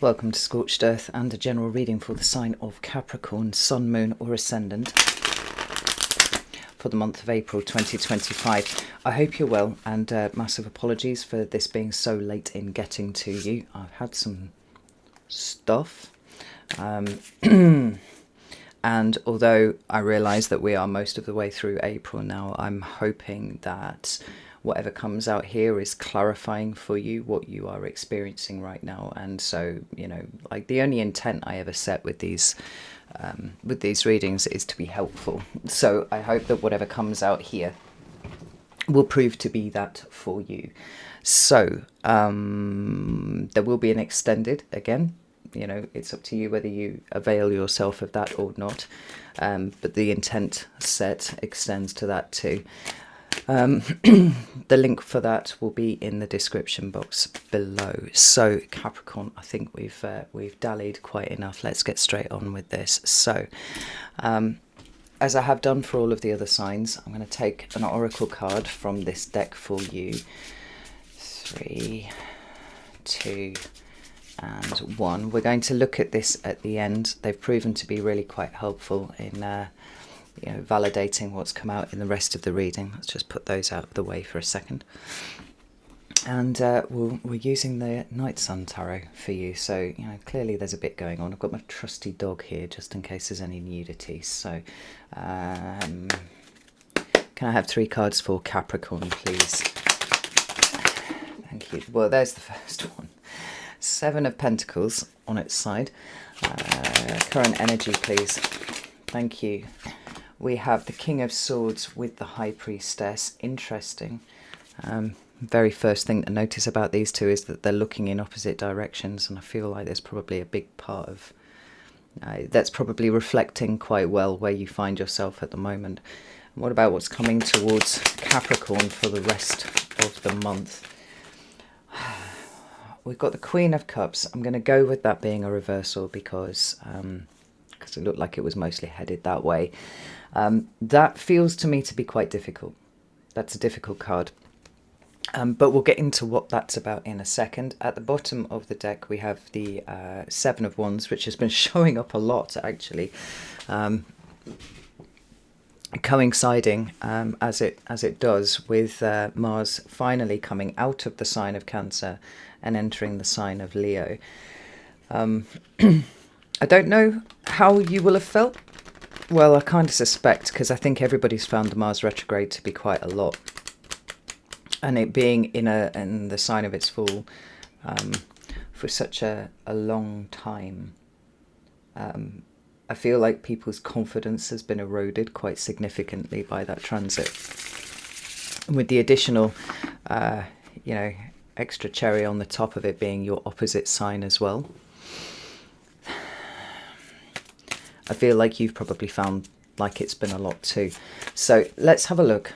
welcome to Scorched Earth and a general reading for the sign of Capricorn, Sun, Moon or Ascendant for the month of April 2025. I hope you're well, and massive apologies for this being so late in getting to you. I've had some stuff, and although I realise that we are most of the way through April now, I'm hoping that whatever comes out here is clarifying for you what you are experiencing right now. And so, you know, like the only intent I ever set with these readings is to be helpful. So I hope that whatever comes out here will prove to be that for you. So there will be an extended, again, you know, it's up to you whether you avail yourself of that or not. But the intent set extends to that too. The link for that will be in the description box below. So Capricorn, I think we've dallied quite enough. Let's get straight on with this. So as I have done for all of the other signs, I'm going to take an oracle card from this deck for you. 3, 2 and 1. We're going to look at this at the end. They've proven to be really quite helpful in you know, validating what's come out in the rest of the reading. Let's just put those out of the way for a second. And we're using the Night Sun Tarot for you. So, you know, clearly there's a bit going on. I've got my trusty dog here just in case there's any nudity. So, can I have 3 cards for Capricorn, please? Thank you. Well, there's the first one. 7 of Pentacles on its side. Current energy, please. Thank you. We have the King of Swords with the High Priestess. Interesting. Very first thing to notice about these two is that they're looking in opposite directions, and I feel like there's probably a big part of that's probably reflecting quite well where you find yourself at the moment. And what about what's coming towards Capricorn for the rest of the month? We've got the Queen of Cups. I'm going to go with that being a reversal because it looked like it was mostly headed that way. That feels to me to be quite difficult. That's a difficult card. But we'll get into what that's about in a second. At the bottom of the deck, we have the 7 of Wands, which has been showing up a lot, actually. Coinciding, as it does, with Mars finally coming out of the sign of Cancer and entering the sign of Leo. I don't know how you will have felt. Well, I kind of suspect, because I think everybody's found the Mars retrograde to be quite a lot. And it being in the sign of its fall for such a long time, I feel like people's confidence has been eroded quite significantly by that transit. With the additional, you know, extra cherry on the top of it being your opposite sign as well. I feel like you've probably found like it's been a lot too. So let's have a look.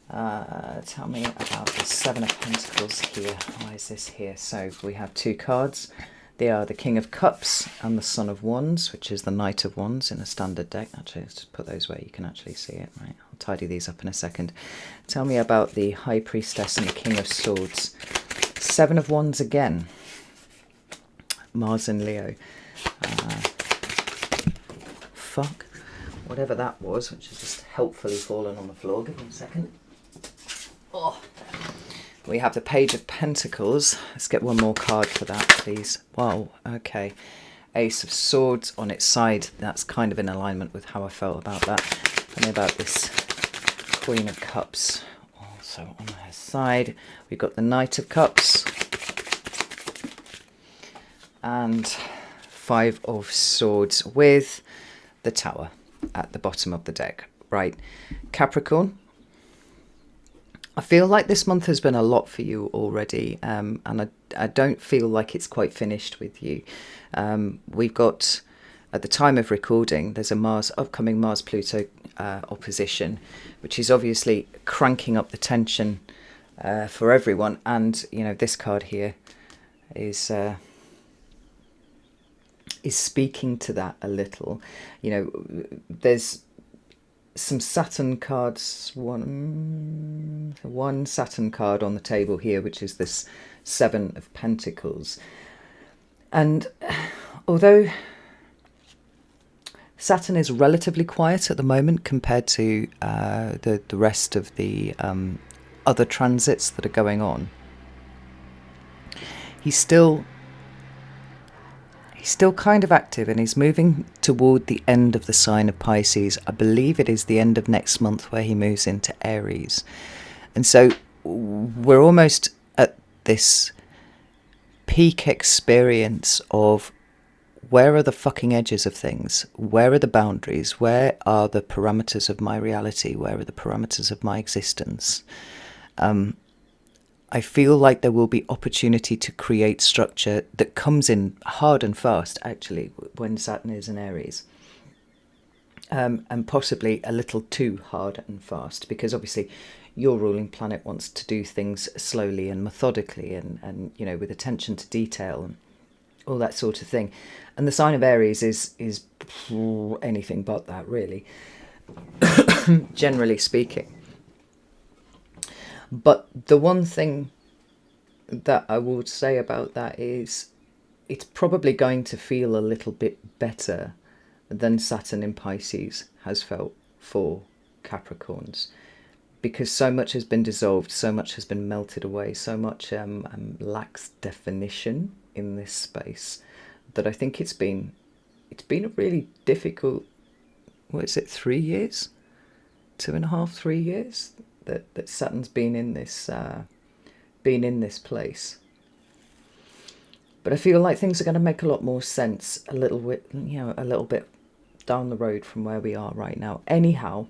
Tell me about the 7 of Pentacles here. Why is this here? So we have 2 cards. They are the King of Cups and the Son of Wands, which is the Knight of Wands in a standard deck. Actually, let's just put those where you can actually see it. Right, I'll tidy these up in a second. Tell me about the High Priestess and the King of Swords. 7 of Wands again. Mars and Leo. Fuck. Whatever that was, which has just helpfully fallen on the floor. Give me a second. Oh. We have the Page of Pentacles. Let's get one more card for that, please. Wow, okay. Ace of Swords on its side. That's kind of in alignment with how I felt about that. Tell me about this Queen of Cups. Also on her side, we've got the Knight of Cups. And 5 of Swords with the Tower at the bottom of the deck. Right, Capricorn. I feel like this month has been a lot for you already, and I don't feel like it's quite finished with you. We've got, at the time of recording, there's a upcoming Mars-Pluto opposition, which is obviously cranking up the tension for everyone. And, you know, this card here is speaking to that a little. You know, there's some Saturn cards, one Saturn card on the table here, which is this 7 of Pentacles. And although Saturn is relatively quiet at the moment compared to the rest of the other transits that are going on, he's still kind of active, and he's moving toward the end of the sign of Pisces. I believe it is the end of next month where he moves into Aries. And so we're almost at this peak experience of where are the fucking edges of things? Where are the boundaries? Where are the parameters of my reality? Where are the parameters of my existence? I feel like there will be opportunity to create structure that comes in hard and fast, actually, when Saturn is in Aries. And possibly a little too hard and fast, because obviously your ruling planet wants to do things slowly and methodically and you know, with attention to detail and all that sort of thing. And the sign of Aries is anything but that, really, generally speaking. But the one thing that I would say about that is it's probably going to feel a little bit better than Saturn in Pisces has felt for Capricorns, because so much has been dissolved, so much has been melted away, so much lacks definition in this space, that I think it's been a really difficult, what is it, 3 years, 2.5, 3 years that Saturn's been in this place. But I feel like things are going to make a lot more sense a little bit down the road from where we are right now. Anyhow,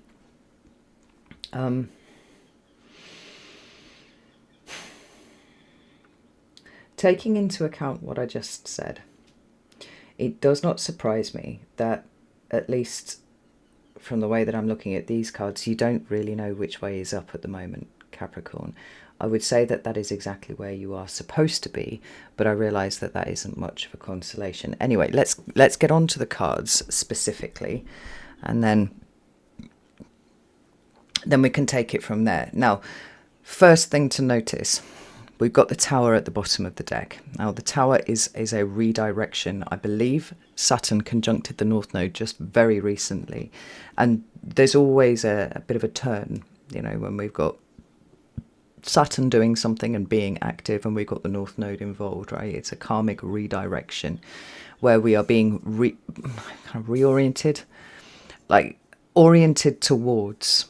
taking into account what I just said, it does not surprise me that, at least from the way that I'm looking at these cards, you don't really know which way is up at the moment, Capricorn. I would say that that is exactly where you are supposed to be, but I realise that that isn't much of a consolation. Anyway, let's get on to the cards specifically, and then we can take it from there. Now, first thing to notice, we've got the Tower at the bottom of the deck. Now, the Tower is a redirection. I believe Saturn conjuncted the North Node just very recently, and there's always a bit of a turn, you know, when we've got Saturn doing something and being active, and we've got the North Node involved, right? It's a karmic redirection where we are being reoriented, like oriented towards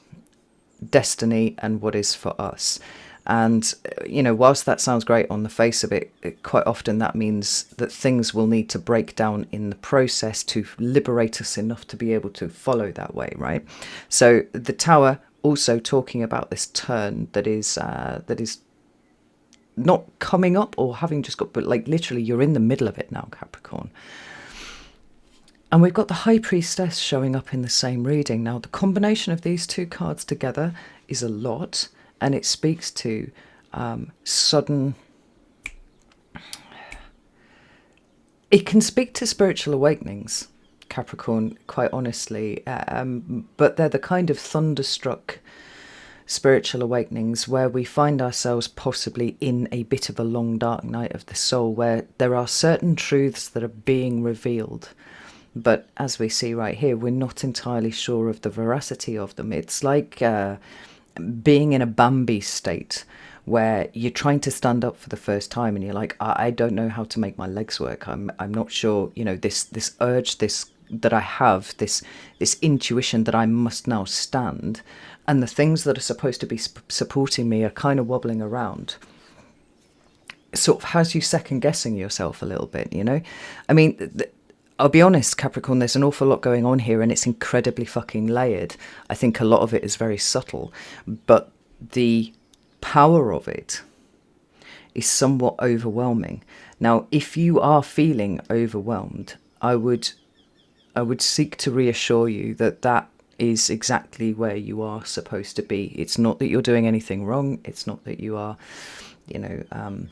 destiny and what is for us. And, you know, whilst that sounds great on the face of it, quite often that means that things will need to break down in the process to liberate us enough to be able to follow that way, right? So the Tower also talking about this turn that is not coming up or having just got, but like literally you're in the middle of it now, Capricorn. And we've got the High Priestess showing up in the same reading. Now, the combination of these two cards together is a lot, and it speaks to sudden... It can speak to spiritual awakenings, Capricorn, quite honestly, but they're the kind of thunderstruck spiritual awakenings where we find ourselves possibly in a bit of a long dark night of the soul, where there are certain truths that are being revealed, but as we see right here, we're not entirely sure of the veracity of them. It's like being in a Bambi state where you're trying to stand up for the first time and you're like, I don't know how to make my legs work. I'm not sure, you know, this urge, that I have, this intuition that I must now stand, and the things that are supposed to be supporting me are kind of wobbling around. Sort of has you second guessing yourself a little bit, you know? I mean, I'll be honest, Capricorn, there's an awful lot going on here, and it's incredibly fucking layered. I think a lot of it is very subtle, but the power of it is somewhat overwhelming. Now, if you are feeling overwhelmed, I would seek to reassure you that that is exactly where you are supposed to be. It's not that you're doing anything wrong. It's not that you are, you know,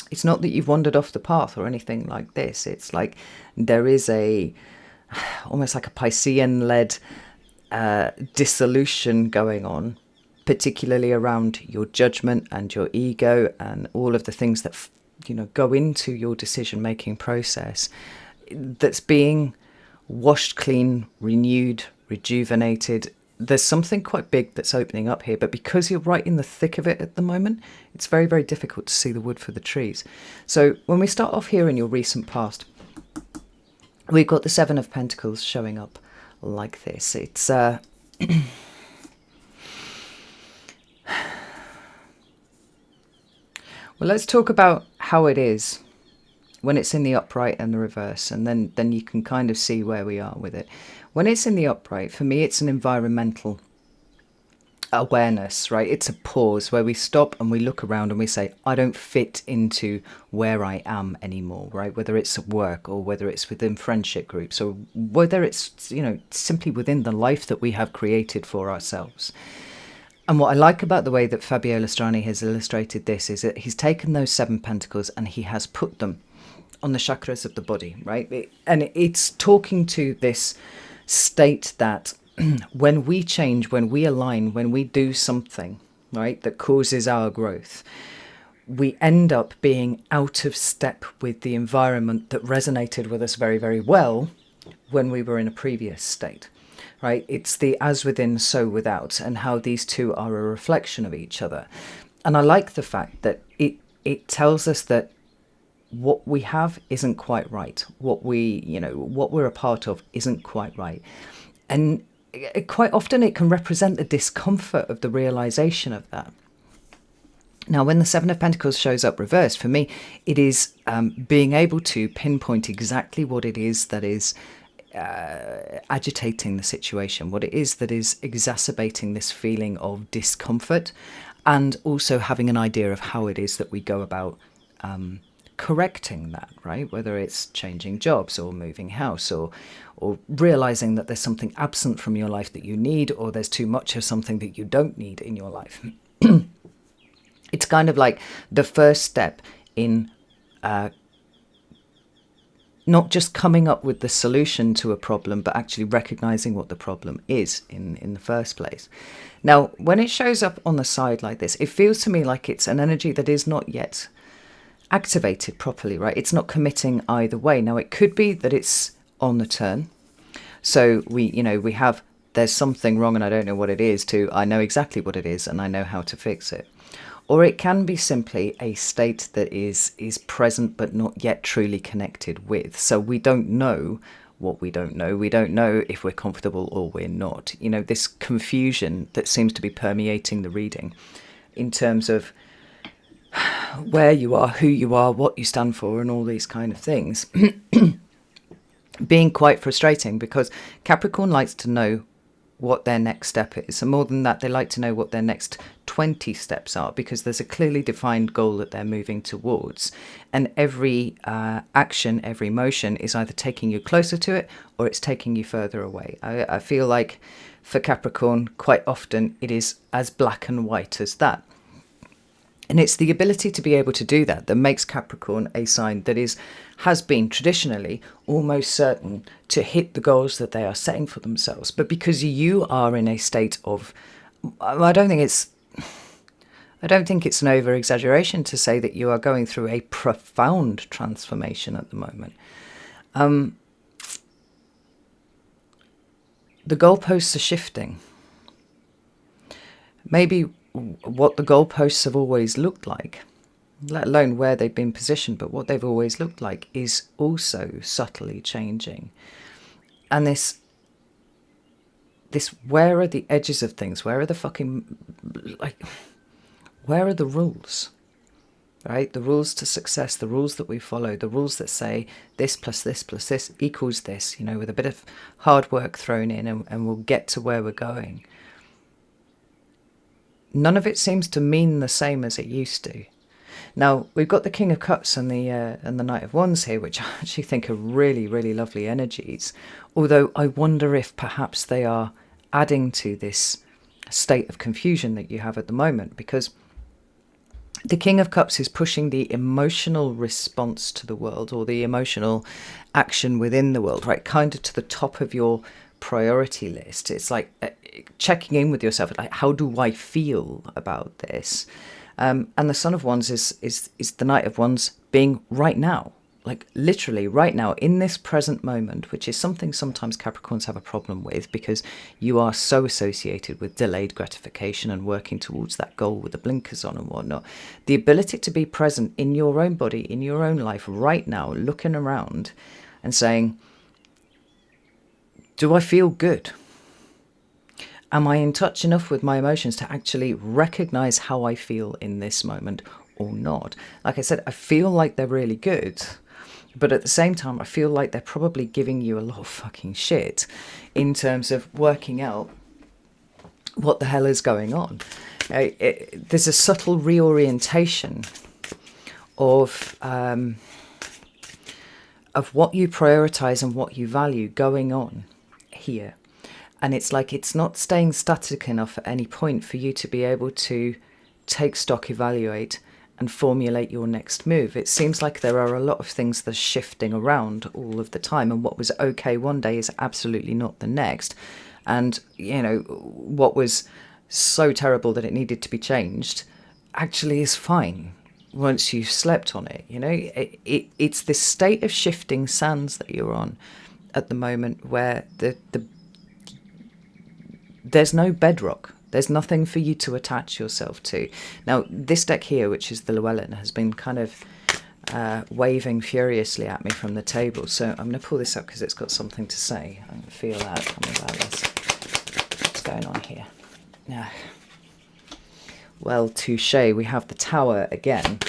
it's not that you've wandered off the path or anything like this. It's like there is almost like a Piscean-led dissolution going on, particularly around your judgment and your ego and all of the things that go into your decision-making process that's being washed clean, renewed, rejuvenated. There's something quite big that's opening up here, but because you're right in the thick of it at the moment, it's very, very difficult to see the wood for the trees. So when we start off here in your recent past, we've got the Seven of Pentacles showing up like this. It's well, let's talk about how it is when it's in the upright and the reverse, and then you can kind of see where we are with it. When it's in the upright, for me, it's an environmental awareness, right? It's a pause where we stop and we look around and we say, I don't fit into where I am anymore, right? Whether it's at work or whether it's within friendship groups or whether it's, simply within the life that we have created for ourselves. And what I like about the way that Fabio Lastrani has illustrated this is that he's taken those Seven Pentacles and he has put them on the chakras of the body, right? And it's talking to this state that when we change, when we align, when we do something, right, that causes our growth, we end up being out of step with the environment that resonated with us very, very well when we were in a previous state, right? It's the as within, so without, and how these two are a reflection of each other. And I like the fact that it tells us that what we have isn't quite right. What we're a part of isn't quite right. And quite often it can represent the discomfort of the realization of that. Now, when the Seven of Pentacles shows up reversed, for me, it is being able to pinpoint exactly what it is that is agitating the situation, what it is that is exacerbating this feeling of discomfort, and also having an idea of how it is that we go about correcting that, right? Whether it's changing jobs or moving house or realizing that there's something absent from your life that you need, or there's too much of something that you don't need in your life. It's kind of like the first step in not just coming up with the solution to a problem, but actually recognizing what the problem is in the first place. Now, when it shows up on the side like this, it feels to me like it's an energy that is not yet activated properly, right? It's not committing either way. Now, it could be that it's on the turn. So we have, there's something wrong and I don't know what it is, to I know exactly what it is and I know how to fix it. Or it can be simply a state that is present but not yet truly connected with. So we don't know what we don't know. We don't know if we're comfortable or we're not. This confusion that seems to be permeating the reading in terms of where you are, who you are, what you stand for, and all these kind of things. Being quite frustrating, because Capricorn likes to know what their next step is. And more than that, they like to know what their next 20 steps are, because there's a clearly defined goal that they're moving towards. And every action, every motion is either taking you closer to it or it's taking you further away. I feel like for Capricorn, quite often it is as black and white as that. And it's the ability to be able to do that that makes Capricorn a sign that has been traditionally almost certain to hit the goals that they are setting for themselves. But because you are in a state of, I don't think it's an over-exaggeration to say that you are going through a profound transformation at the moment. The goalposts are shifting. Maybe what the goalposts have always looked like, let alone where they've been positioned, but what they've always looked like is also subtly changing. And this where are the edges of things? Where are the where are the rules? Right? The rules to success, the rules that we follow, the rules that say this plus this plus this equals this, with a bit of hard work thrown in and we'll get to where we're going. None of it seems to mean the same as it used to. Now, we've got the King of Cups and the Knight of Wands here, which I actually think are really, really lovely energies. Although I wonder if perhaps they are adding to this state of confusion that you have at the moment, because the King of Cups is pushing the emotional response to the world, or the emotional action within the world, right? Kind of to the top of your priority list. It's like checking in with yourself, like, how do I feel about this? And the Son of Wands is the Knight of Wands being right now, like literally right now in this present moment, which is something sometimes Capricorns have a problem with, because you are so associated with delayed gratification and working towards that goal with the blinkers on and whatnot. The ability to be present in your own body, in your own life right now, looking around and saying, do I feel good? Am I in touch enough with my emotions to actually recognize how I feel in this moment or not? Like I said, I feel like they're really good, but at the same time, I feel like they're probably giving you a lot of fucking shit in terms of working out what the hell is going on. There's a subtle reorientation of what you prioritize and what you value going on here. And it's like it's not staying static enough at any point for you to be able to take stock, evaluate, and formulate your next move. It seems like there are a lot of things that are shifting around all of the time, and what was okay one day is absolutely not the next. And, you know, what was so terrible that it needed to be changed actually is fine once you've slept on it. You know, it's this state of shifting sands that you're on at the moment, where there's no bedrock. There's nothing for you to attach yourself to. Now, this deck here, which is the Llewellyn, has been kind of waving furiously at me from the table. So I'm going to pull this up because it's got something to say. I can feel that coming about this. What's going on here? Yeah. Well, touche. We have the Tower again.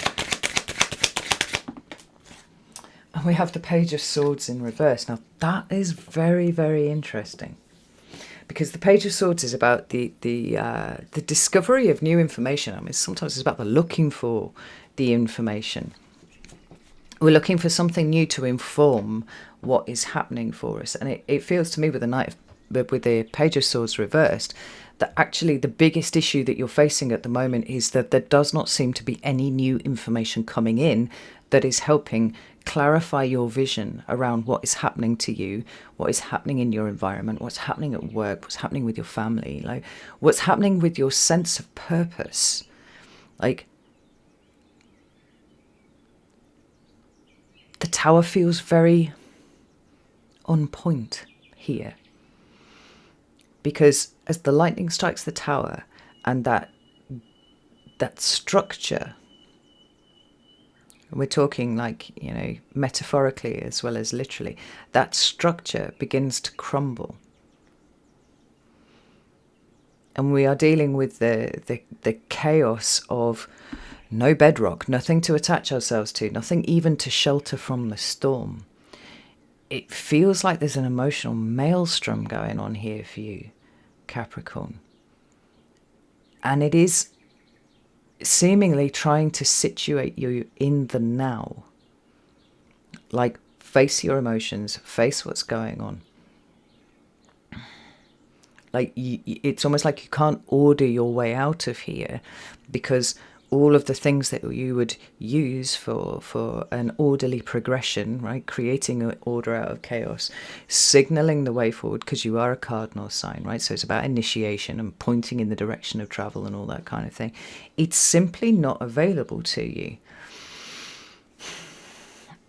And we have the Page of Swords in reverse. Now, that is very, very interesting. Because the Page of Swords is about the discovery of new information. I mean, sometimes it's about the looking for the information. We're looking for something new to inform what is happening for us. And it feels to me with the Page of Swords reversed, that actually the biggest issue that you're facing at the moment is that there does not seem to be any new information coming in that is helping clarify your vision around what is happening to you, what is happening in your environment, what's happening at work, what's happening with your family, like what's happening with your sense of purpose. Like, the Tower feels very on point here, because as the lightning strikes the Tower, and that structure, and we're talking like, you know, metaphorically as well as literally, that structure begins to crumble. And we are dealing with the chaos of no bedrock, nothing to attach ourselves to, nothing even to shelter from the storm. It feels like there's an emotional maelstrom going on here for you, Capricorn. And it is seemingly trying to situate you in the now. Like, face your emotions, face what's going on. Like, it's almost like you can't order your way out of here, because all of the things that you would use for an orderly progression, right, creating an order out of chaos, signaling the way forward, because you are a cardinal sign, right, so it's about initiation and pointing in the direction of travel and all that kind of thing. It's simply not available to you.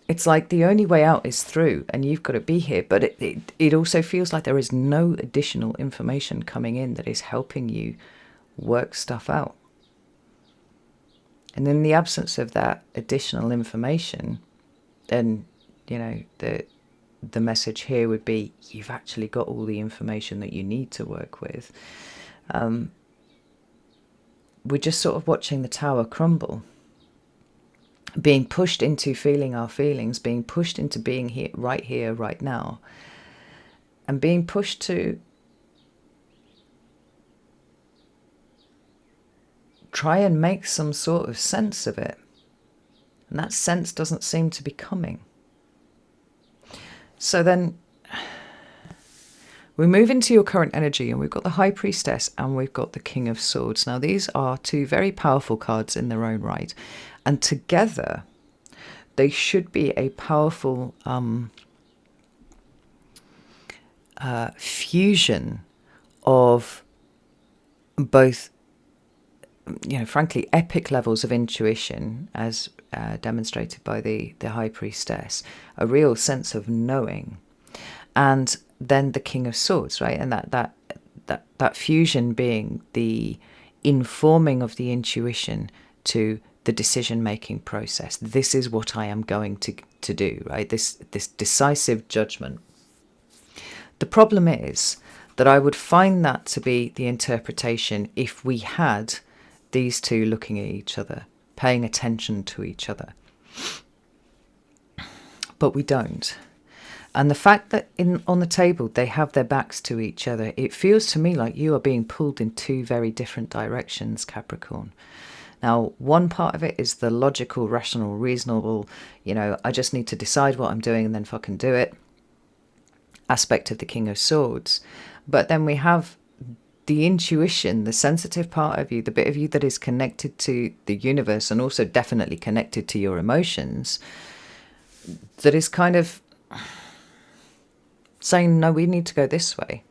It's like the only way out is through, and you've got to be here. But it also feels like there is no additional information coming in that is helping you work stuff out. And in the absence of that additional information, then, you know, the message here would be, you've actually got all the information that you need to work with. We're just sort of watching the Tower crumble, being pushed into feeling our feelings, being pushed into being here, right now, and being pushed to try and make some sort of sense of it. And that sense doesn't seem to be coming. So then we move into your current energy, and we've got the High Priestess and we've got the King of Swords. Now, these are two very powerful cards in their own right. And together, they should be a powerful fusion of both frankly, epic levels of intuition, as demonstrated by the High Priestess, a real sense of knowing, and then the King of Swords, right? And that fusion being the informing of the intuition to the decision-making process. This is what I am going to do, right? This decisive judgment. The problem is that I would find that to be the interpretation if we had these two looking at each other, paying attention to each other. But we don't. And the fact that on the table they have their backs to each other, it feels to me like you are being pulled in two very different directions, Capricorn. Now, one part of it is the logical, rational, reasonable, I just need to decide what I'm doing and then fucking do it aspect of the King of Swords. But then we have the intuition, the sensitive part of you, the bit of you that is connected to the universe and also definitely connected to your emotions, that is kind of saying, no, we need to go this way.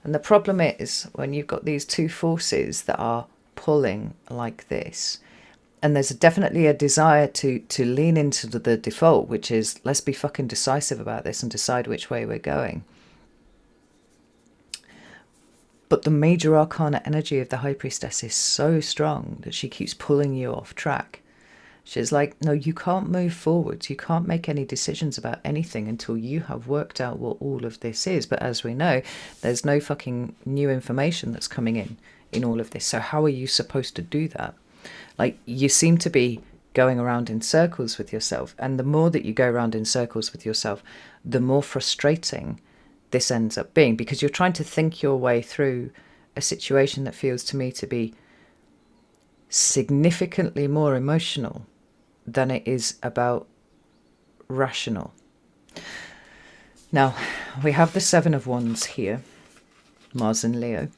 And the problem is when you've got these two forces that are pulling like this, and there's definitely a desire to lean into the default, which is let's be fucking decisive about this and decide which way we're going. But the major arcana energy of the High Priestess is so strong that she keeps pulling you off track. She's like, no, you can't move forwards. You can't make any decisions about anything until you have worked out what all of this is. But as we know, there's no fucking new information that's coming in all of this. So how are you supposed to do that? Like, you seem to be going around in circles with yourself. And the more that you go around in circles with yourself, the more frustrating this ends up being, because you're trying to think your way through a situation that feels to me to be significantly more emotional than it is about rational. Now, we have the Seven of Wands here, Mars and Leo.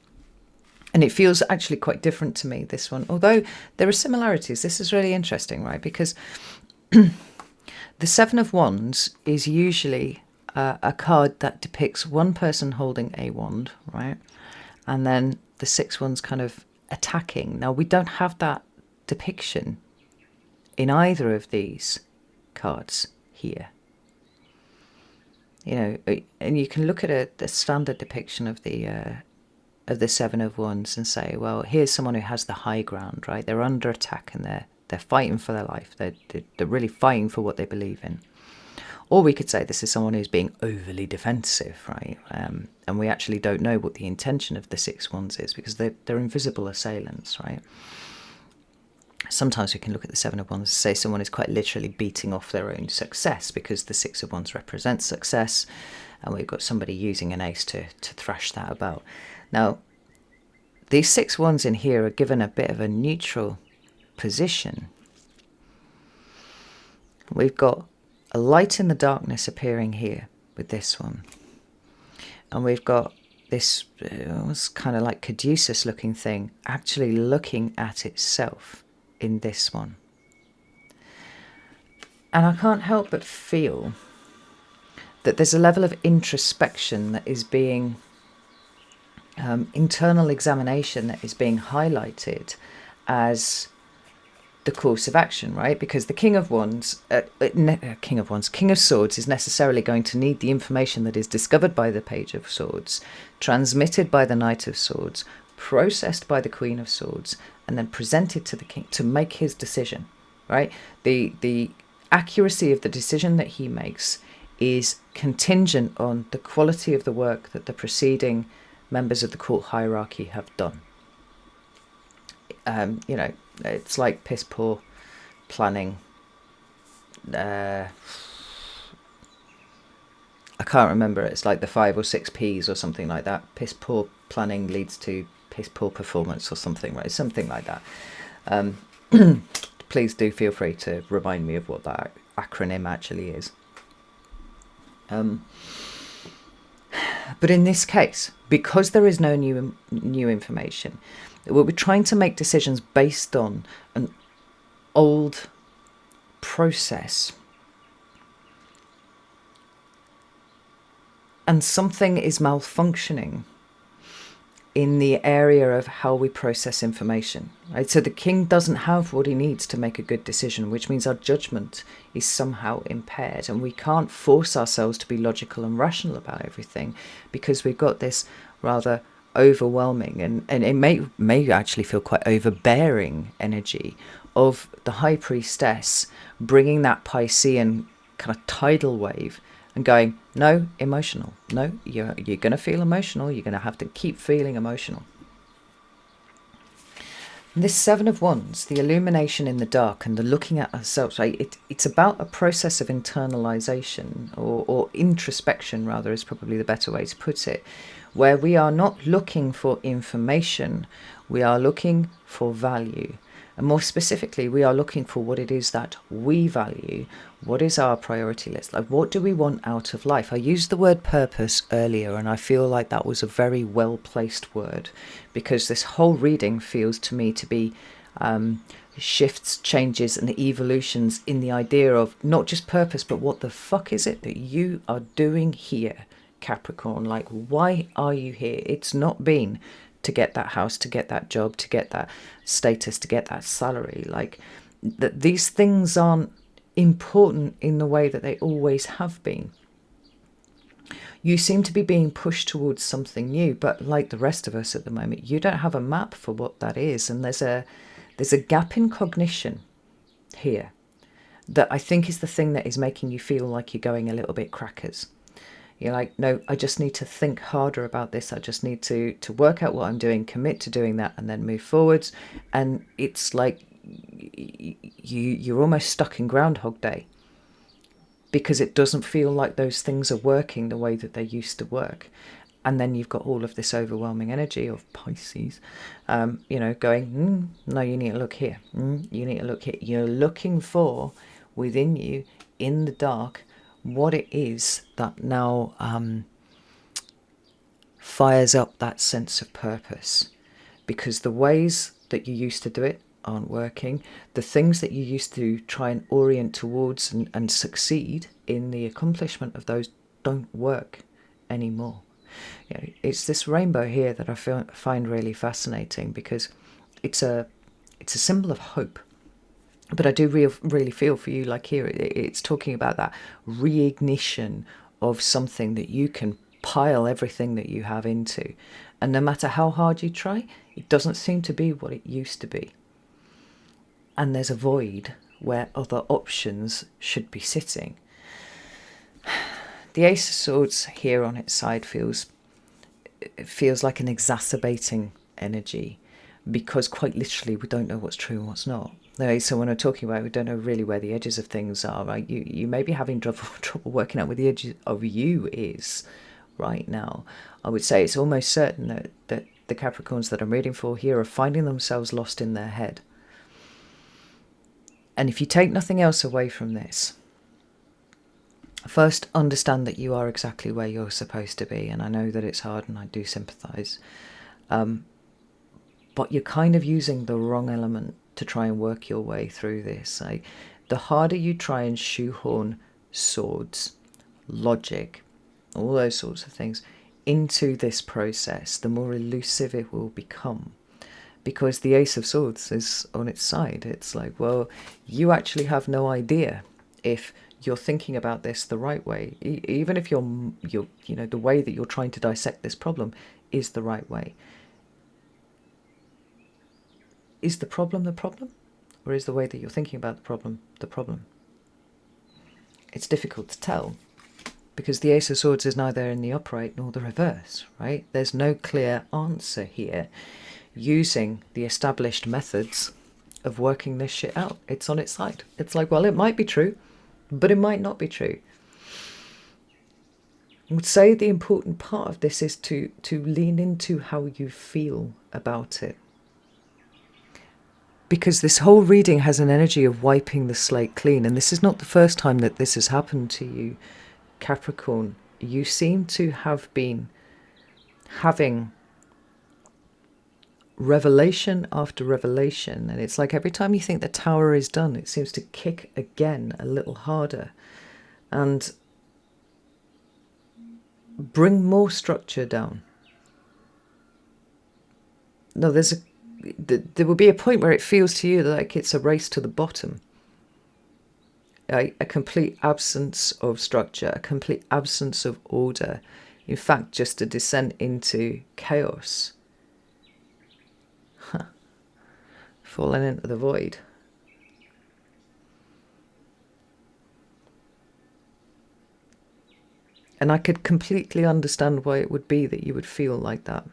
And it feels actually quite different to me, this one. Although there are similarities. This is really interesting, right? Because the Seven of Wands is usually a card that depicts one person holding a wand, right? And then the six wands kind of attacking. Now, we don't have that depiction in either of these cards here. And you can look at the standard depiction of the Seven of Wands and say, well, here's someone who has the high ground, right? They're under attack and they're fighting for their life. They're really fighting for what they believe in. Or we could say this is someone who's being overly defensive, right? And we actually don't know what the intention of the Six Wands is, because they're invisible assailants, right? Sometimes we can look at the Seven of Wands and say someone is quite literally beating off their own success, because the Six of Wands represents success, and we've got somebody using an ace to thrash that about. Now, these six wands in here are given a bit of a neutral position. We've got a light in the darkness appearing here with this one. And we've got this kind of like caduceus looking thing actually looking at itself in this one. And I can't help but feel that there's a level of introspection that is being internal examination that is being highlighted as the course of action, right? Because the King of Swords is necessarily going to need the information that is discovered by the Page of Swords, transmitted by the Knight of Swords, processed by the Queen of Swords, and then presented to the King to make his decision, right? The accuracy of the decision that he makes is contingent on the quality of the work that the preceding members of the court hierarchy have done. It's like piss poor planning. I can't remember. It's like the 5 or 6 P's or something like that. Piss poor planning leads to piss poor performance or something, right? Something like that. Please do feel free to remind me of what that acronym actually is. But in this case, because there is no new information, we're trying to make decisions based on an old process. And something is malfunctioning in the area of how we process information, right? So the king doesn't have what he needs to make a good decision, which means our judgment is somehow impaired, and we can't force ourselves to be logical and rational about everything, because we've got this rather overwhelming and it may actually feel quite overbearing energy of the high priestess bringing that Piscean kind of tidal wave and going, no, emotional. No, you're going to feel emotional. You're going to have to keep feeling emotional. And this Seven of Wands, the illumination in the dark and the looking at ourselves, right? It's about a process of internalization or introspection, rather, is probably the better way to put it, where we are not looking for information. We are looking for value. And more specifically, we are looking for what it is that we value. What is our priority list? Like, what do we want out of life? I used the word purpose earlier, and I feel like that was a very well-placed word, because this whole reading feels to me to be shifts, changes, and evolutions in the idea of not just purpose, but what the fuck is it that you are doing here, Capricorn? Like, why are you here? It's not been to get that house, to get that job, to get that status, to get that salary. Like, these things aren't important in the way that they always have been. You seem to be being pushed towards something new, but like the rest of us at the moment, you don't have a map for what that is. And there's a gap in cognition here that I think is the thing that is making you feel like you're going a little bit crackers. You're like, no, I just need to think harder about this. I just need to work out what I'm doing, commit to doing that, and then move forwards. And it's like you're almost stuck in Groundhog Day, because it doesn't feel like those things are working the way that they used to work. And then you've got all of this overwhelming energy of Pisces, going, no, you need to look here. You need to look here. You're looking for within you, in the dark, what it is that now fires up that sense of purpose, because the ways that you used to do it aren't working. The things that you used to try and orient towards and succeed in the accomplishment of those don't work anymore. It's this rainbow here that I find really fascinating, because it's a symbol of hope. But I do really feel for you, like here, it's talking about that reignition of something that you can pile everything that you have into. And no matter how hard you try, it doesn't seem to be what it used to be. And there's a void where other options should be sitting. The Ace of Swords here on its side feels like an exacerbating energy, because quite literally we don't know what's true and what's not. So when I'm talking about, we don't know really where the edges of things are, right? You may be having trouble working out where the edges of you is right now. I would say it's almost certain that the Capricorns that I'm reading for here are finding themselves lost in their head. And if you take nothing else away from this, first, understand that you are exactly where you're supposed to be. And I know that it's hard, and I do sympathise. But you're kind of using the wrong element to try and work your way through this. The harder you try and shoehorn swords, logic, all those sorts of things into this process, the more elusive it will become. Because the Ace of Swords is on its side. It's like, well, you actually have no idea if you're thinking about this the right way, even if you're the way that you're trying to dissect this problem is the right way. Is the problem the problem? Or is the way that you're thinking about the problem? It's difficult to tell, because the Ace of Swords is neither in the upright nor the reverse, right? There's no clear answer here using the established methods of working this shit out. It's on its side. It's like, well, it might be true, but it might not be true. I would say the important part of this is to lean into how you feel about it. Because this whole reading has an energy of wiping the slate clean. And this is not the first time that this has happened to you, Capricorn. You seem to have been having revelation after revelation. And it's like every time you think the tower is done, it seems to kick again a little harder. And bring more structure down. No, there will be a point where it feels to you like it's a race to the bottom. A complete absence of structure, a complete absence of order. In fact, just a descent into chaos. Falling into the void. And I could completely understand why it would be that you would feel like that.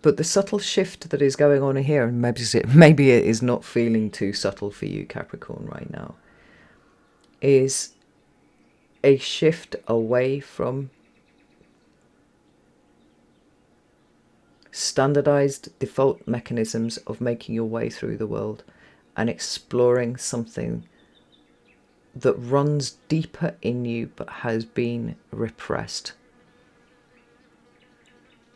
But the subtle shift that is going on here, and maybe it is not feeling too subtle for you, Capricorn, right now, is a shift away from standardized default mechanisms of making your way through the world and exploring something that runs deeper in you but has been repressed.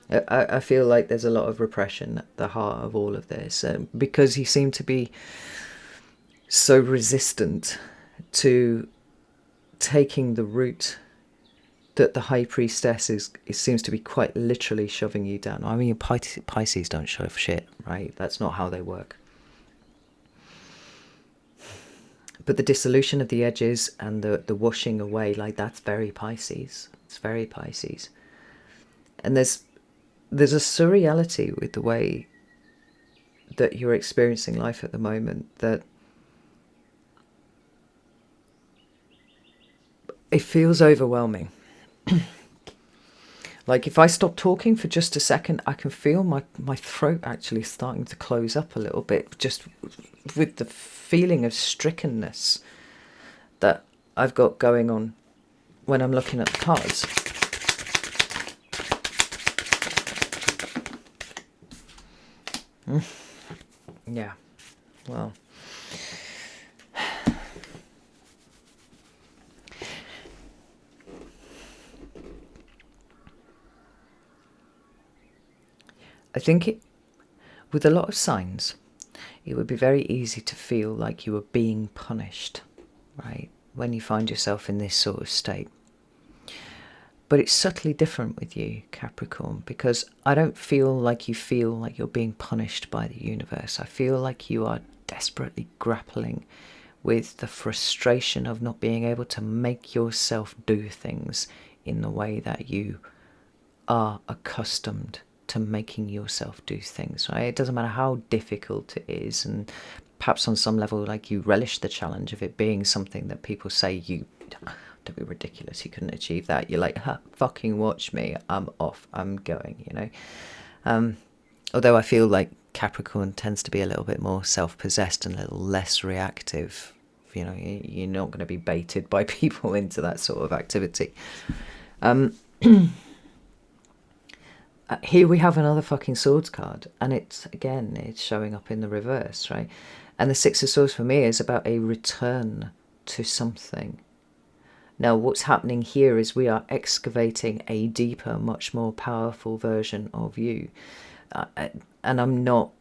I feel like there's a lot of repression at the heart of all of this, because you seem to be so resistant to taking the route that the High Priestess seems to be quite literally shoving you down. I mean, Pisces don't shove shit, right? That's not how they work. But the dissolution of the edges and the washing away, like, that's very Pisces. It's very Pisces. And there's a surreality with the way that you're experiencing life at the moment, that it feels overwhelming. Like, if I stop talking for just a second, I can feel my throat actually starting to close up a little bit, just with the feeling of strickenness that I've got going on when I'm looking at the cards. Yeah, well, I think with a lot of signs, it would be very easy to feel like you were being punished, right, when you find yourself in this sort of state. But it's subtly different with you, Capricorn, because I don't feel like you're being punished by the universe. I feel like you are desperately grappling with the frustration of not being able to make yourself do things in the way that you are accustomed to making yourself do things, right? It doesn't matter how difficult it is, and perhaps on some level, like, you relish the challenge of it being something that people say you... Don't be ridiculous, you couldn't achieve that. You're like, fucking watch me, I'm off, I'm going, you know. Although I feel like Capricorn tends to be a little bit more self-possessed and a little less reactive. You know, you're not going to be baited by people into that sort of activity. Here we have another fucking swords card, and it's showing up in the reverse, right? And the Six of Swords for me is about a return to something. Now, what's happening here is we are excavating a deeper, much more powerful version of you. And I'm not...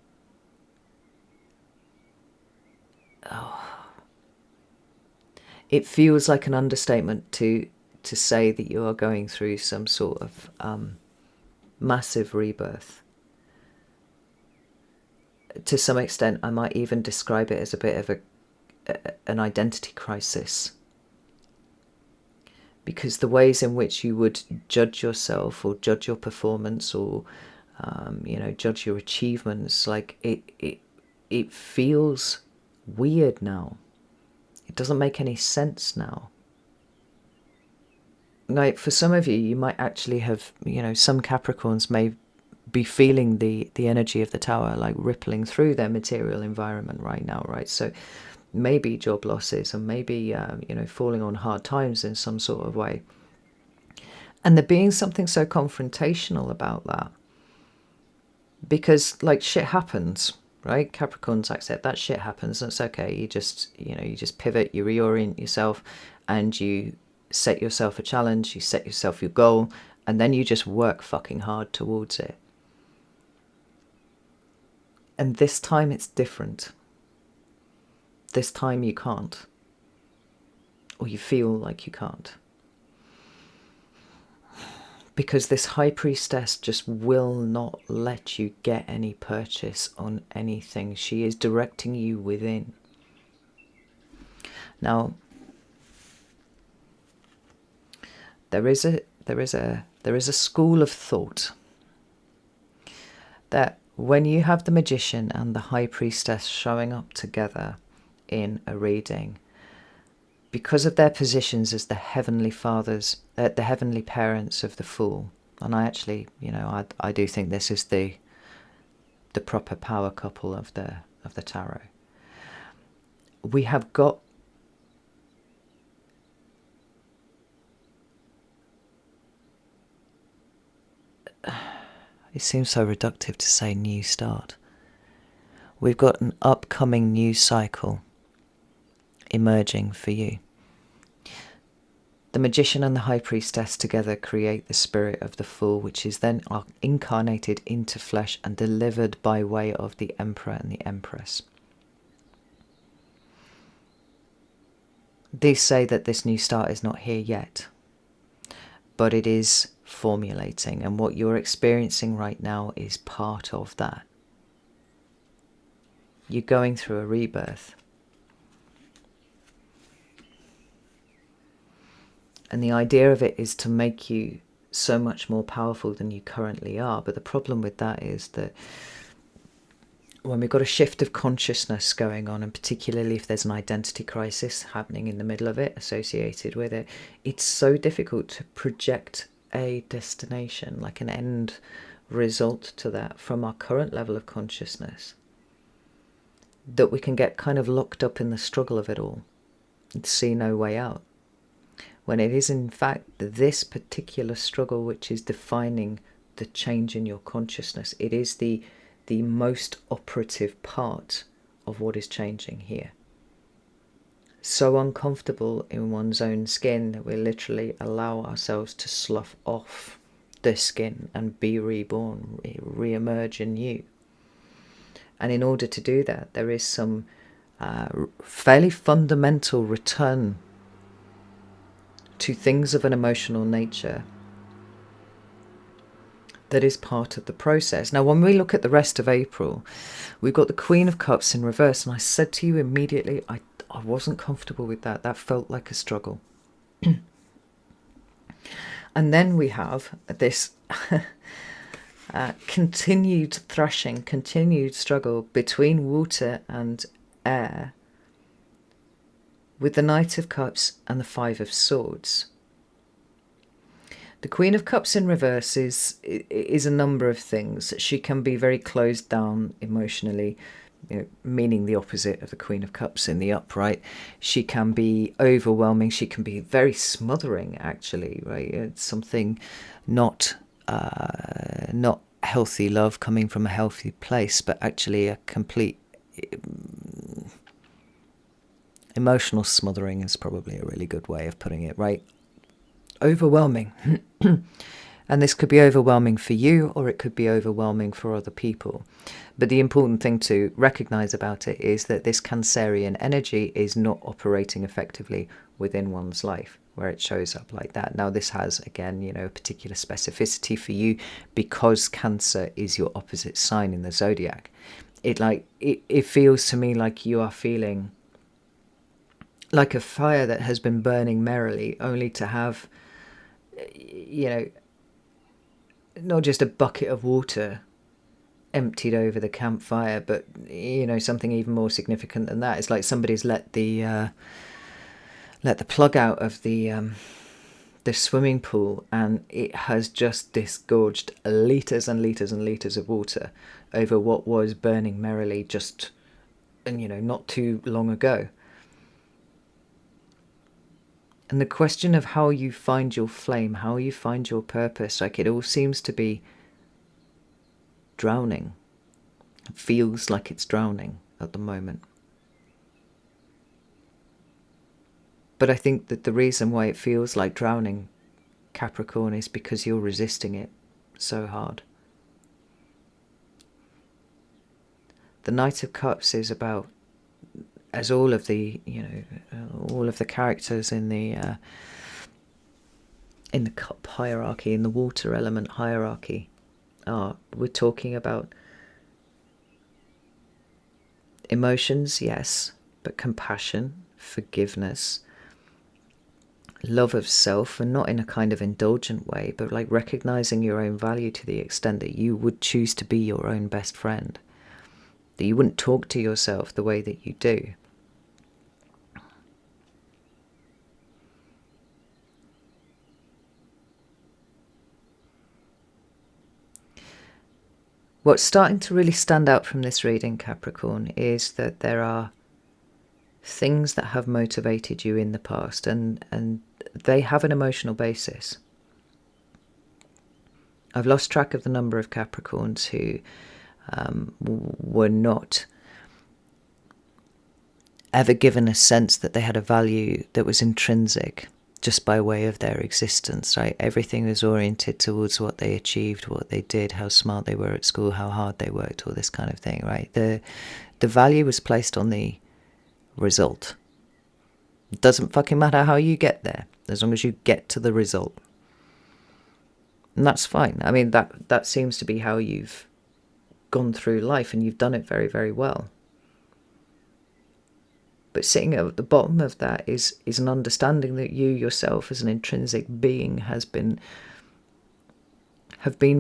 It feels like an understatement to say that you are going through some sort of massive rebirth. To some extent, I might even describe it as a bit of an identity crisis. Because the ways in which you would judge yourself or judge your performance or, you know, judge your achievements, like, it feels weird now. It doesn't make any sense now. Like, for some of you, you might actually have, you know, some Capricorns may be feeling the energy of the Tower, like, rippling through their material environment right now, right? So maybe job losses, and maybe, you know, falling on hard times in some sort of way. And there being something so confrontational about that. Because, like, shit happens, right? Capricorns accept that shit happens. That's okay. You just, you know, you just pivot, you reorient yourself, and you set yourself a challenge, you set yourself your goal, and then you just work fucking hard towards it. And this time it's different. This time you can't. Or you feel like you can't. because this High Priestess just will not let you get any purchase on anything. She is directing you within. Now, there is a school of thought that when you have the Magician and the High Priestess showing up together in a reading, because of their positions as the heavenly fathers, the heavenly parents of the Fool, and I actually, I do think this is the proper power couple of the tarot. We have got it seems so reductive to say new start. We've got an upcoming news cycle emerging for you. The Magician and the High Priestess together create the spirit of the Fool, which is then incarnated into flesh and delivered by way of the Emperor and the Empress. These say that this new start is not here yet, but it is formulating, and what you're experiencing right now is part of that. You're going through a rebirth. And the idea of it is to make you so much more powerful than you currently are. But the problem with that is that when we've got a shift of consciousness going on, and particularly if there's an identity crisis happening in the middle of it, associated with it, it's so difficult to project a destination, like an end result to that from our current level of consciousness, that we can get kind of locked up in the struggle of it all and see no way out. When it is in fact this particular struggle which is defining the change in your consciousness. It is the most operative part of what is changing here. So uncomfortable in one's own skin that we literally allow ourselves to slough off the skin and be reborn, re-emerge anew. And in order to do that, there is some fairly fundamental return to things of an emotional nature that is part of the process. Now, when we look at the rest of April, we've got the Queen of Cups in reverse, and I said to you immediately, I wasn't comfortable with that. That felt like a struggle. And then we have this continued thrashing, continued struggle between water and air, with the Knight of Cups and the Five of Swords. The Queen of Cups in reverse is a number of things. She can be very closed down emotionally, meaning the opposite of the Queen of Cups in the upright. She can be overwhelming. She can be very smothering, actually, right? It's something not healthy love coming from a healthy place, but actually a complete emotional smothering is probably a really good way of putting it, right? Overwhelming. And this could be overwhelming for you, or it could be overwhelming for other people. But the important thing to recognize about it is that this Cancerian energy is not operating effectively within one's life, where it shows up like that. Now, this has, again, a particular specificity for you because Cancer is your opposite sign in the zodiac. It feels to me like you are feeling like a fire that has been burning merrily, only to have, not just a bucket of water emptied over the campfire, but, something even more significant than that. It's like somebody's let the plug out of the swimming pool, and it has just disgorged litres and litres and litres of water over what was burning merrily just, not too long ago. And the question of how you find your flame, how you find your purpose, like it all seems to be drowning. It feels like it's drowning at the moment. But I think that the reason why it feels like drowning, Capricorn, is because you're resisting it so hard. The Knight of Cups is about, as all of the characters in in the cup hierarchy, in the water element hierarchy. We're talking about emotions, yes, but compassion, forgiveness, love of self, and not in a kind of indulgent way, but like recognizing your own value to the extent that you would choose to be your own best friend, that you wouldn't talk to yourself the way that you do. What's starting to really stand out from this reading, Capricorn, is that there are things that have motivated you in the past, and they have an emotional basis. I've lost track of the number of Capricorns who were not ever given a sense that they had a value that was intrinsic just by way of their existence, right? Everything was oriented towards what they achieved, what they did, how smart they were at school, how hard they worked, all this kind of thing, right? The value was placed on the result. It doesn't fucking matter how you get there, as long as you get to the result. And that's fine. I mean, that seems to be how you've gone through life, and you've done it very, very well. But sitting at the bottom of that is an understanding that you yourself as an intrinsic being have been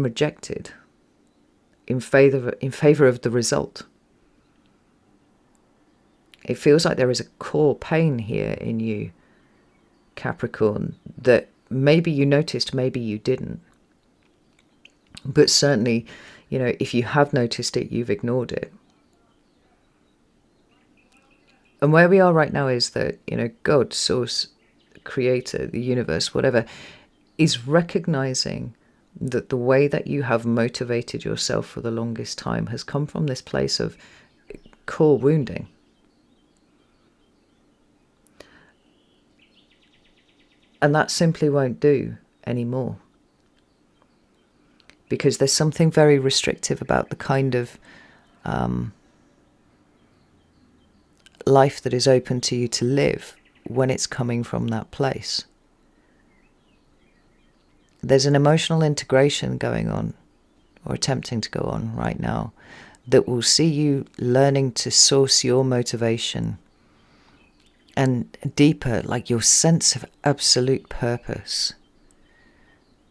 rejected in favor of the result. It feels like there is a core pain here in you, Capricorn, that maybe you noticed, maybe you didn't. But certainly, if you have noticed it, you've ignored it. And where we are right now is that, God, source, creator, the universe, whatever, is recognizing that the way that you have motivated yourself for the longest time has come from this place of core wounding. And that simply won't do anymore. Because there's something very restrictive about the kind of life that is open to you to live when it's coming from that place. There's an emotional integration going on, or attempting to go on right now, that will see you learning to source your motivation and deeper, like your sense of absolute purpose,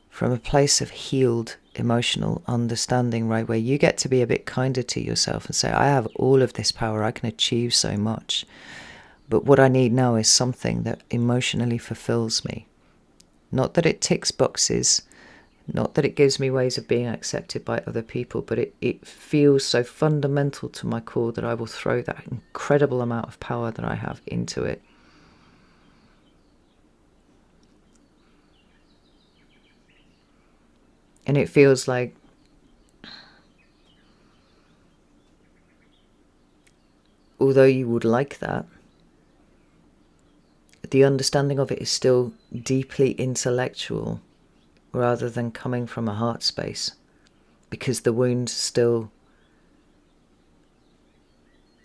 from a place of healed emotional understanding, right, where you get to be a bit kinder to yourself and say, I have all of this power, I can achieve so much, but what I need now is something that emotionally fulfills me. Not that it ticks boxes, not that it gives me ways of being accepted by other people, but it feels so fundamental to my core that I will throw that incredible amount of power that I have into it. And it feels like although you would like that, the understanding of it is still deeply intellectual rather than coming from a heart space, because the wound still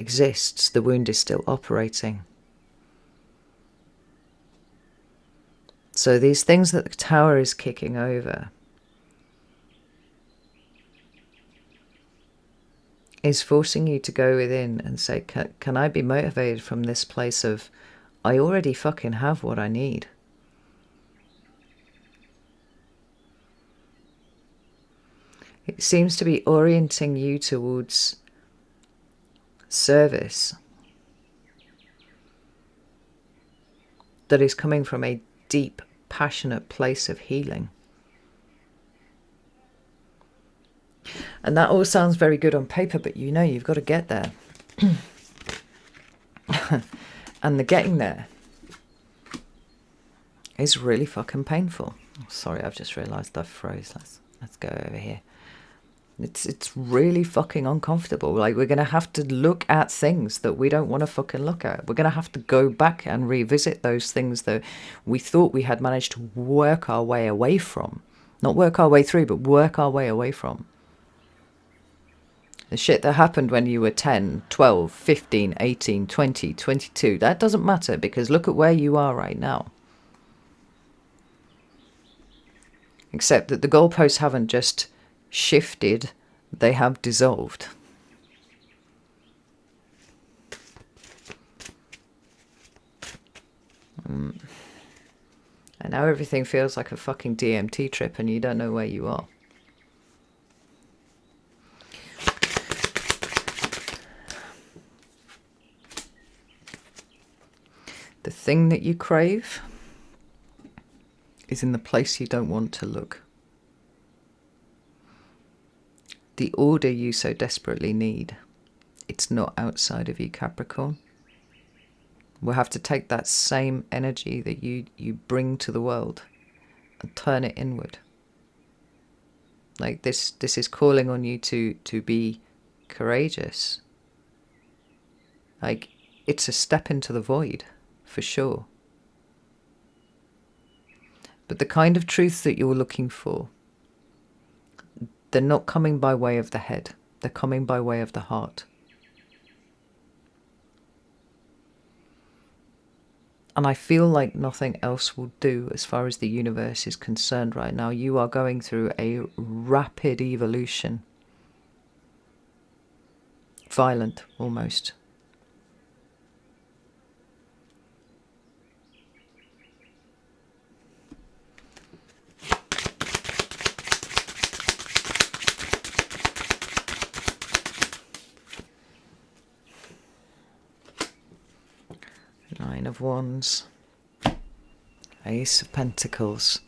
exists, the wound is still operating. So these things that the tower is kicking over is forcing you to go within and say, can I be motivated from this place of, I already fucking have what I need. It seems to be orienting you towards service that is coming from a deep, passionate place of healing. And that all sounds very good on paper, but you've got to get there. And the getting there is really fucking painful. Sorry, I've just realised I froze. Let's go over here. It's really fucking uncomfortable. Like, we're going to have to look at things that we don't want to fucking look at. We're going to have to go back and revisit those things that we thought we had managed to work our way away from. Not work our way through, but work our way away from. The shit that happened when you were 10, 12, 15, 18, 20, 22, that doesn't matter, because look at where you are right now. Except that the goalposts haven't just shifted, they have dissolved. And now everything feels like a fucking DMT trip and you don't know where you are. The thing that you crave is in the place you don't want to look. The order you so desperately need, it's not outside of you, Capricorn. We'll have to take that same energy that you bring to the world and turn it inward. Like this is calling on you to be courageous. Like, it's a step into the void, for sure. But the kind of truth that you're looking for, they're not coming by way of the head. They're coming by way of the heart. And I feel like nothing else will do as far as the universe is concerned right now. You are going through a rapid evolution. Violent, almost. Nine of Wands. Ace of Pentacles.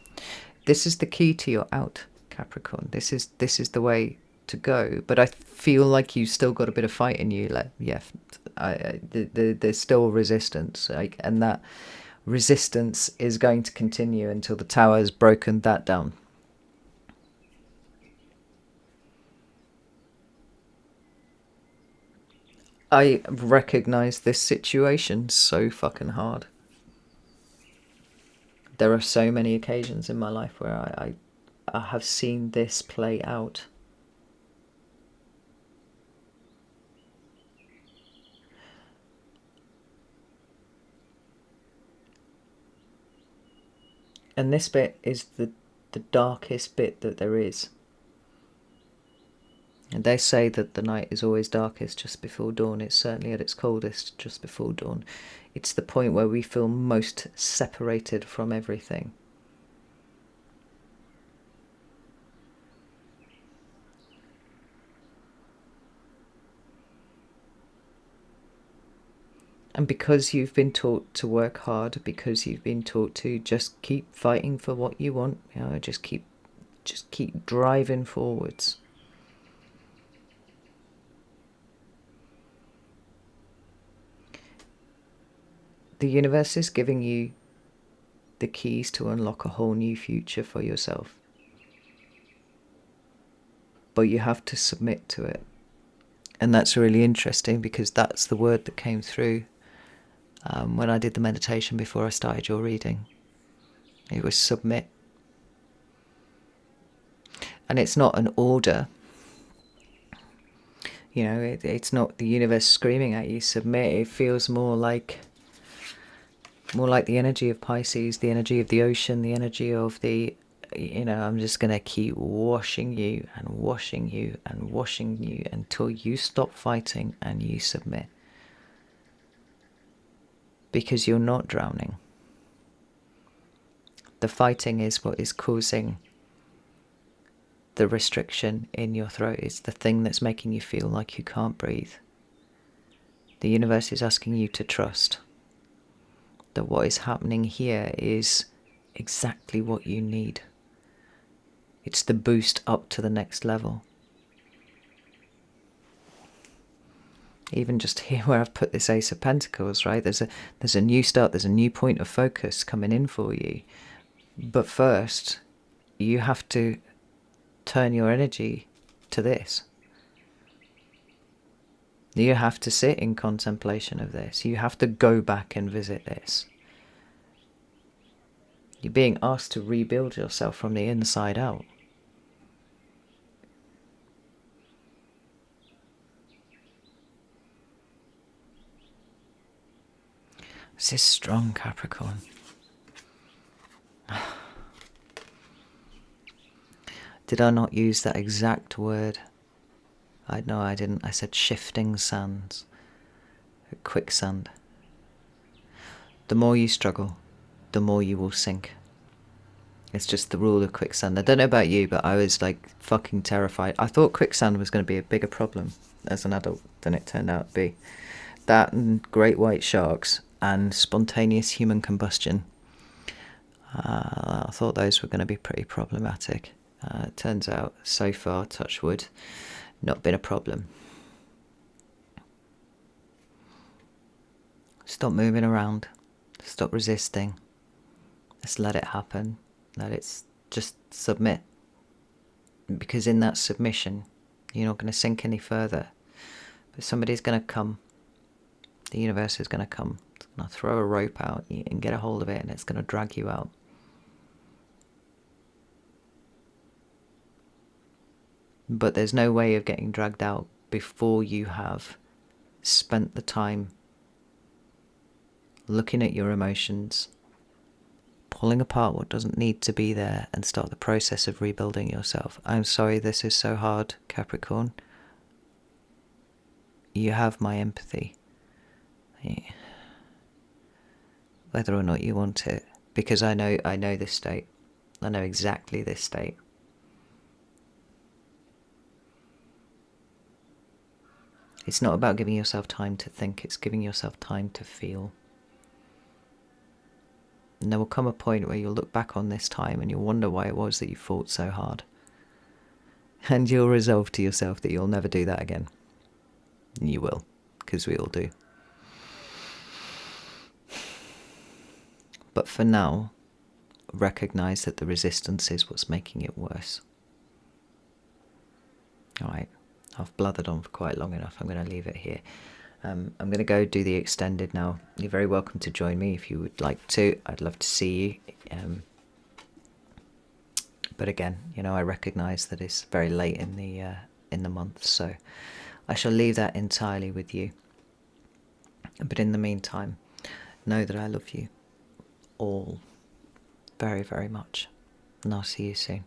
This is the key to your out, Capricorn. This is the way to go. But I feel like you've still got a bit of fight in you. Like, yeah, there's still resistance, like, and that resistance is going to continue until the Tower has broken that down. I recognize this situation so fucking hard. There are so many occasions in my life where I have seen this play out. And this bit is the darkest bit that there is. And they say that the night is always darkest just before dawn. It's certainly at its coldest just before dawn. It's the point where we feel most separated from everything. And because you've been taught to work hard, because you've been taught to just keep fighting for what you want, you know, just keep driving forwards. The universe is giving you the keys to unlock a whole new future for yourself. But you have to submit to it. And that's really interesting because that's the word that came through when I did the meditation before I started your reading. It was submit. And it's not an order. You know, it's not the universe screaming at you, submit. It feels more like the energy of Pisces, the energy of the ocean, the energy of the, you know, I'm just going to keep washing you and washing you and washing you until you stop fighting and you submit. Because you're not drowning. The fighting is what is causing the restriction in your throat. It's the thing that's making you feel like you can't breathe. The universe is asking you to trust that what is happening here is exactly what you need. It's the boost up to the next level. Even just here where I've put this Ace of Pentacles, right? There's a new start, there's a new point of focus coming in for you. But first, you have to turn your energy to this. You have to sit in contemplation of this. You have to go back and visit this. You're being asked to rebuild yourself from the inside out. This is strong, Capricorn. Did I not use that exact word? No, I didn't. I said shifting sands. Quicksand. The more you struggle, the more you will sink. It's just the rule of quicksand. I don't know about you, but I was like fucking terrified. I thought quicksand was going to be a bigger problem as an adult than it turned out to be. That and great white sharks and spontaneous human combustion. I thought those were going to be pretty problematic. It turns out, so far, touch wood, not been a problem. Stop moving around. Stop resisting. Just let it happen. Let it just submit. Because in that submission, you're not going to sink any further. But somebody's going to come. The universe is going to come. It's going to throw a rope out and get a hold of it, and it's going to drag you out. But there's no way of getting dragged out before you have spent the time looking at your emotions, pulling apart what doesn't need to be there, and start the process of rebuilding yourself. I'm sorry this is so hard, Capricorn. You have my empathy. Whether or not you want it. Because I know this state. I know exactly this state. It's not about giving yourself time to think, it's giving yourself time to feel. And there will come a point where you'll look back on this time and you'll wonder why it was that you fought so hard. And you'll resolve to yourself that you'll never do that again. And you will, because we all do. But for now, recognise that the resistance is what's making it worse. Alright, I've blathered on for quite long enough. I'm going to leave it here. I'm going to go do the extended now. You're very welcome to join me if you would like to. I'd love to see you. But again, I recognise that it's very late in the month, so I shall leave that entirely with you. But in the meantime, know that I love you all very, very much, and I'll see you soon.